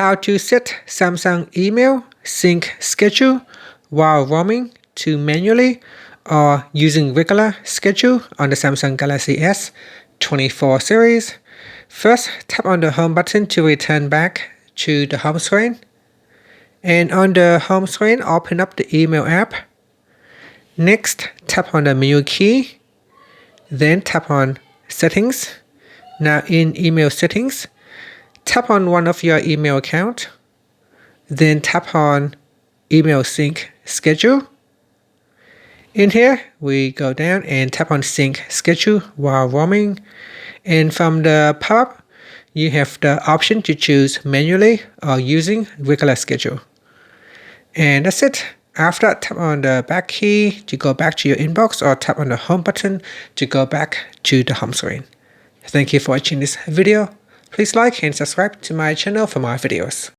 how to set Samsung email sync schedule while roaming to manually or using regular schedule on the Samsung Galaxy S24 series. First, tap on the home button to return back to the home screen. And on the home screen, open up the email app. Next, tap on the menu key. Then tap on settings. Now in email settings, tap on one of your email account. Then tap on email sync schedule. In here, we go down and tap on sync schedule while roaming. And from the pop-up, you have the option to choose manually or using regular schedule. And that's it. After, tap on the back key to go back to your inbox, or tap on the home button to go back to the home screen. Thank you for watching this video. Please like and subscribe to my channel for more videos.